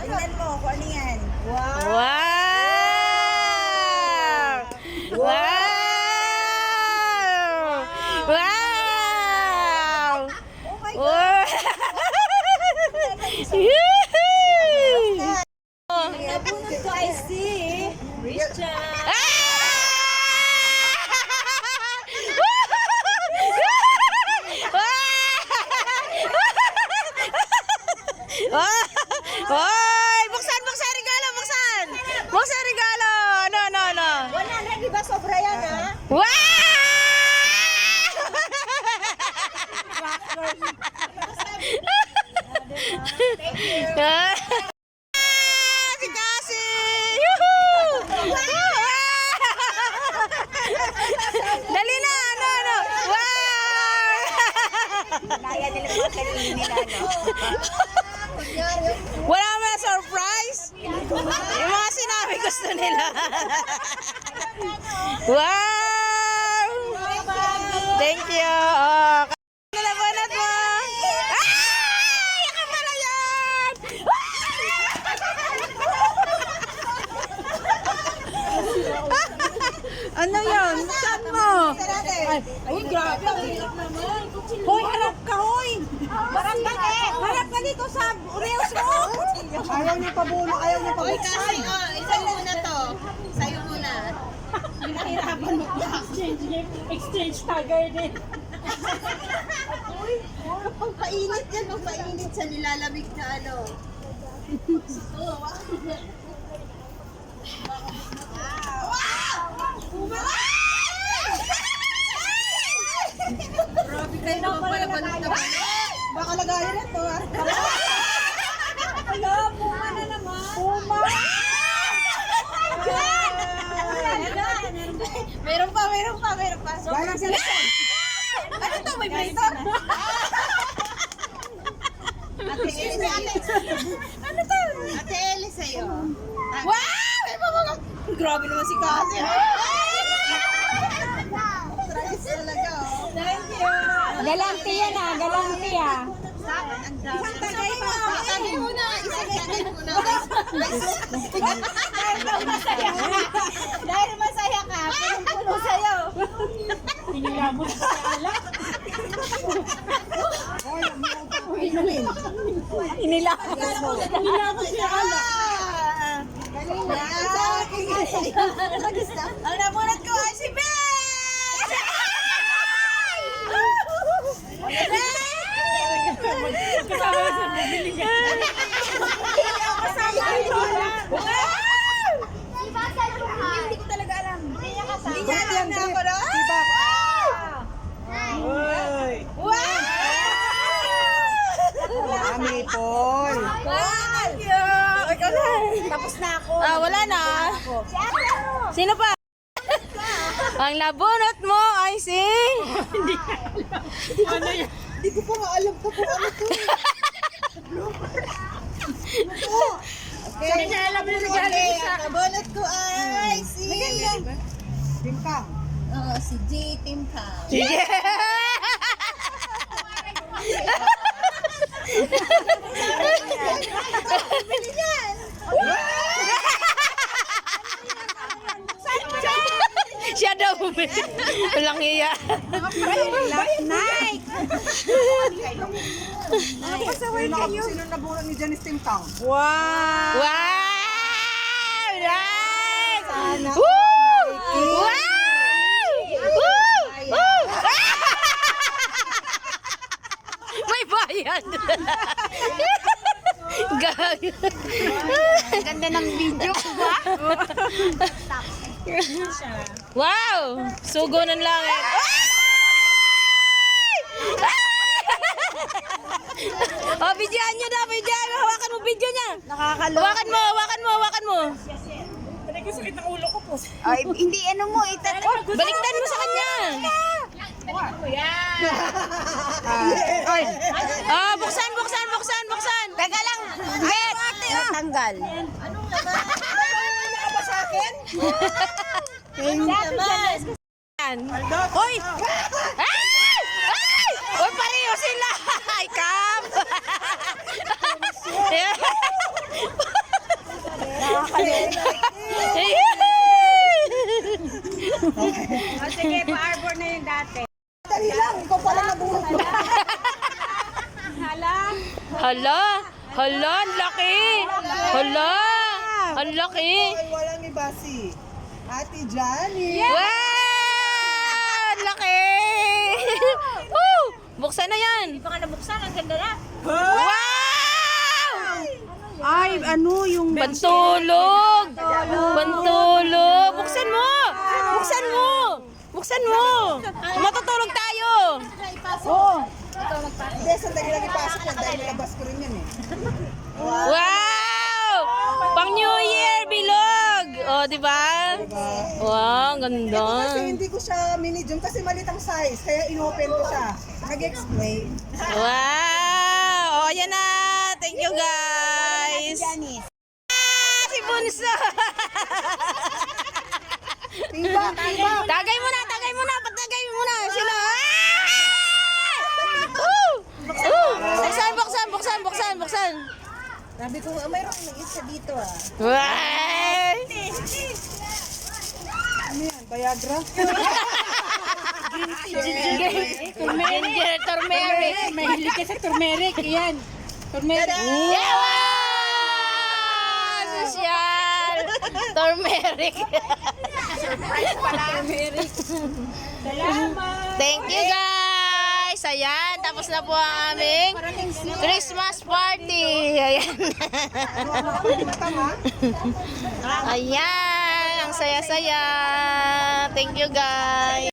Tingnan mo kung ano yan. Wow! Wow! Wow! Wow! Oh my God! Wow! Nabunod ko, I see. Christian. Hoy! Buksan regalo! Buksan regalo! No. 100, di ba? Sobra yan, ha? Wow! Thank you. Si Cassie! Yuhu! Dali na! Ano? Wow! Kaya nila mga kanina nila, no? Wala mo na surprise? Yung mga sinabi gusto nila. Wow! Thank you. Oh, nalabanat mo. Ay! Yan pala yan! Ano yun? Saan mo? Uy, grabe. Hoy, harap ka, hoy. Harap ka dito sa reels mo. Ayaw niya pabuno, ayaw niya Uy, pabuksan. kasi, isayo muna to. Isayo muna. Pinahirapan mo ba? Exchange tagger din. Pagpainit yan, pagpainit sa nilalamig na ano. Grabe kayo naman pala balot na balot. Baka lagayan ito, ha? Hello, puma na naman. Puma. Meron pa. Walang sila. Ano to? May prito? Ate Ellie, ano to? Ate Ellie sa'yo. Wow! May mga... Grabe naman si Cassie. Tragis talaga, oh. Thank you. Galanti yan ah, galanti ah. Ang dami. Isang tagay mo. Isang muna. Dahil masaya ka, punong-puno sa'yo. Pinilabot sa alak. Inilabot mo. Pinilabot sa alak. Ang nabunot ko ay si Ben! Kasama sa nabiling ka. Hindi ko talaga alam. Hindi niya alam na ako, no? Wow! Dami, Paul. Thank you! Ikaw na. Tapos na ako. Wala na. Sino pa? Ang labunot mo ay si... Ano yan? Hindi ko pa maalam ko kung ano to. Okay. Hindi niya alam na regalo sa... Ang nabunot ko ay si... Timpang. Oo, si J. Timpang. Sige. Siya daw. Walang iya. Last night. Sino nabunod ni Janice Timpang? Wow! Wow! Nice! Sana Woo! Wow! Woo! Woo! May bayad. Gag. Ang ganda ng video ko ba? Wow! Sugo ng langit. Oh, videoan nyo na, videoan mo. Hawakan mo video niya. Nakakaloko. Hawakan mo. Talaga sakit ng ulo ko po. Ay, hindi ano mo, Baliktad mo sa kanya. Ay, Buksan. teka lang. Bet! Natanggal. Ano ba sa akin? Yan. Hoy! Ay! Hoy, pareho sila! Ay, Kam! Hala, ang laki. Hala, ang laki. Ay, walang iba si Ate Johnny. Wow! Ang laki. Woo! Buksan na yan. Baka nabuksan, ang ganda na. Wow! Ay, ano yung... Pantulog. Pantulog. Buksan mo. Buksan mo. Buksan mo. Matutulog tayo. Oo. Hindi, sandali lang ipasok yan dahil nilabas ko rin yan eh. Wow! Pang New Year bilog. Oh, di ba? Wow, ganda. Ito kasi hindi ko siya minijum kasi malit ang size, kaya inopen ko siya. Nag-explain. Wow! Oh, ayan na. Thank you, guys. Si Bunso. Tiba, tiba. Tagay mo na, tagay mo na. Patagay mo na. Sino? Buksan, buksan, buksan, buksan, buksan. Sabi ko, mayroong nag-isa dito ah. Wow! Ano yan, Viagra? Ginger turmeric. Mahilig ka sa turmeric, yan. Turmeric. Yawa! Sosyal! Turmeric. Thank you, guys. Ayan, tapos na po ang aming Christmas party. Ayan. Ayan, ang saya-saya. Thank you, guys.